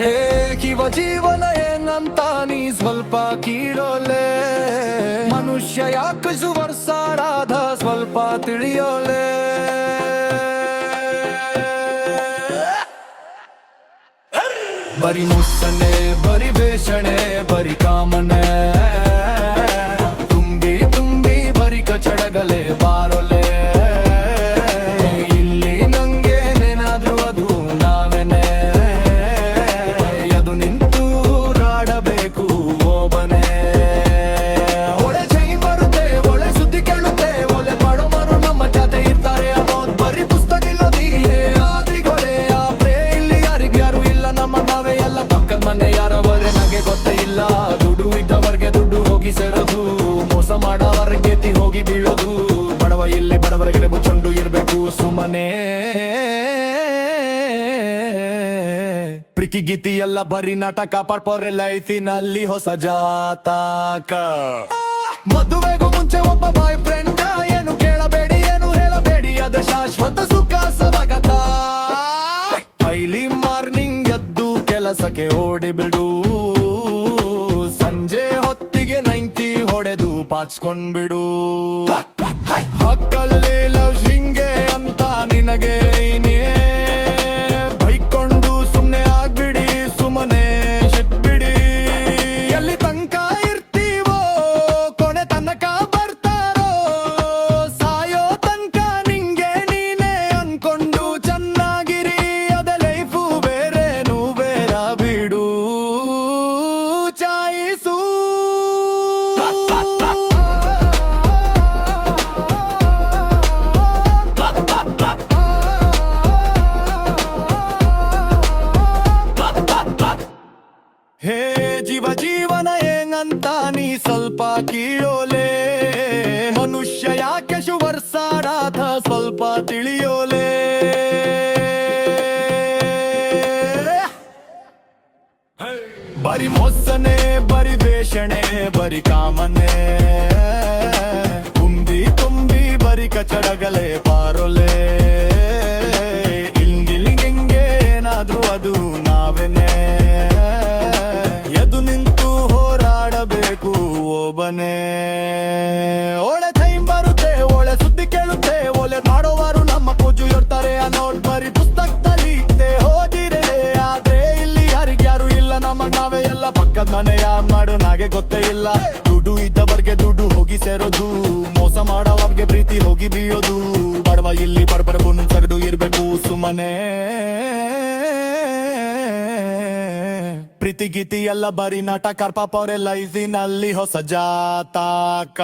ಹೇಗಿವ ಜೀವನ ಏನಂತ ನೀ ಸ್ವಲ್ಪ ಕೀಳೋಲೆ. ಮನುಷ್ಯ ಯಾಕೆ ಸುವರ್ಸಾರಾಧ ಸ್ವಲ್ಪ ತಿಳಿಯೋಲೆ. ಬರಿ ಮುಸ್ಸನೆ ಬರಿ ಬೇಷಣೆ ಬರಿ ಕಾಮನೆ, ತುಂಬಿ ತುಂಬಿ ಬರಿ ಕಚಡಗಲೆ ಬಾರೊಲೆ. ಇಲ್ಲಿ ನಂಗೇನೇನಾದ್ರೂ ಅದು ನಾವೇನೆ, ಅದು ನಿಂತು ರಾಡಬೇಕು ಓಬನೆ. ಒಳ್ಳೆ ಚೈ ಬರುತ್ತೆ ಒಳ್ಳೆ ಸುದ್ದಿ ಕೇಳುತ್ತೆ, ಒಳ್ಳೆ ಮಾಡೋರು ನಮ್ಮ ಜೊತೆ ಇರ್ತಾರೆ ಅನ್ನೋದು ಬರೀ ಪುಸ್ತಕ ಇಲ್ಲದಿ ಆದಿಗೊಳೆ. ಆಪ್ರೆ ಇಲ್ಲಿ ಯಾರಿಗ್ಯಾರು ಇಲ್ಲ, ನಮ್ಮ ನಾವೇ ಎಲ್ಲ. ಪಕ್ಕದ ಮನೆ ಯಾರವರೇ ನಂಗೆ ಗೊತ್ತೇ ಇಲ್ಲ. ದುಡ್ಡು ಇದ್ದವರ್ಗೆ ದುಡ್ಡು ಹೋಗಿ ಸೇರೋದು, ಮೋಸ ಮಾಡೋವರ್ಗೆ ಹೋಗಿ ಬೀಳೋದು. ಬಡವ ಇಲ್ಲಿ ಬಡವರಿಗೆ ಮುಚ್ಚೊಂಡು ಇರ್ಬೇಕು ಸುಮ್ಮನೆ. ಪ್ರೀತಿ ಗೀತಿ ಎಲ್ಲ ಬರೀ ನಾಟಕ, ಪರ್ಪೋರೆ ಲೈಫಿನಲ್ಲಿ ಹೊಸ ಜಾತಕ. ಮದುವೆಗೂ ಮುಂಚೆ ಒಬ್ಬ ಬಾಯ್ ಫ್ರೆಂಡ್, ಏನು ಕೇಳಬೇಡಿ ಏನು ಹೇಳಬೇಡಿ, ಅದು ಶಾಶ್ವತ ಸುಖ ಸವಗತ. ಐಲಿ ಮಾರ್ನಿಂಗ್ ಎದ್ದು ಕೆಲಸಕ್ಕೆ ಓಡಿಬಿಡು, ಸಂಜೆ ಹೊತ್ತಿಗೆ 90 ಹೊಡೆದು ಪಾಚ್ಕೊಂಡ್ಬಿಡು. ಹಕ್ಕಲ್ಲಿ ಲವ್ ಹಿಂಗೆ ಅಂತ ನಿನಗೆ ನೀನೇ ಬೈಕೊಂಡು ಸುಮ್ನೆ ಆಗ್ಬಿಡಿ, ಸುಮ್ಮನೆ ಬಿಡಿ. ಎಲ್ಲಿ ತನಕ ಇರ್ತೀವೋ ಕೊನೆ ತನಕ ಬರ್ತಾರೋ, ಸಾಯೋ ತನಕ ನಿಂಗೆ ನೀನೇ ಅನ್ಕೊಂಡು ಚೆನ್ನಾಗಿರಿ. ಅದ ಲೈಫು ಬೇರೇನು ಬೇಡ ಬಿಡು, ಚಾಯಿಸು. ಹೇ ಜೀವ ಜೀವನ ಏನಂತ ನೀ ಸ್ವಲ್ಪ ಕೀಳೋಲೆ. ಮನುಷ್ಯ ಯಾಕೆ ಶುವರ್ಸಾಡಾದ ಸ್ವಲ್ಪ ತಿಳಿಯೋಲೆ. ಬರಿ ಮೋಸನೆ ಬರಿ ಬೇಷಣೆ ಬರಿ ಕಾಮನೆ, ತುಂಬಿ ತುಂಬಿ ಬರಿ ಕಚಡಗಲೆ ಪಾರೊಲೆ. ಹಿಂಗಿಲ್ಗೆಂಗೆ ಏನಾದ್ರೂ ಅದು ನಾವೇನೆ, ಎದು ನಿಂತು ಹೋರಾಡಬೇಕು ಓಬನೆ. ಒಳ್ಳೆ ಟೈಮ್ ಬರುತ್ತೆ ಒಳ್ಳೆ ಸುದ್ದಿ ಕೇಳುತ್ತೆ, ಒಳ್ಳೆ ಮಾಡೋವಾರು ನಮ್ಮ ಪೂಜು ಇರ್ತಾರೆ ಅನ್ನೋಡ್ ಬರೀ ಪುಸ್ತಕದಲ್ಲಿ ಓದಿರೆ. ಆದ್ರೆ ಇಲ್ಲಿ ಯಾರಿಗ್ಯಾರು ಇಲ್ಲ, ನಮ್ಮ ನಾವೇ ಎಲ್ಲ. ಪಕ್ಕದ ಮನೆಯ ಮಾಡು ನಾಗೆ ಗೊತ್ತೇ ಇಲ್ಲ. ದುಡ್ಡು ಇದ್ದವರ್ಗೆ ದುಡ್ಡು ಹೋಗಿ ಸೇರೋದು, ಮೋಸ ಮಾಡೋವರ್ಗೆ ಪ್ರೀತಿ ಹೋಗಿ ಬೀಯೋದು. ಬಡವ ಇಲ್ಲಿ ಬಡಬಡಬು ಸರಡು ಇರ್ಬೇಕು ಸುಮ್ಮನೆ. ಪ್ರೀತಿ ಗೀತಿ ಎಲ್ಲ ಬರೀ ನಾಟಕ, ಪಾಪ ಅವರೆಲ್ಲ ಲೈಫಿನಲ್ಲಿ ಹೊಸ ಜಾತಕ.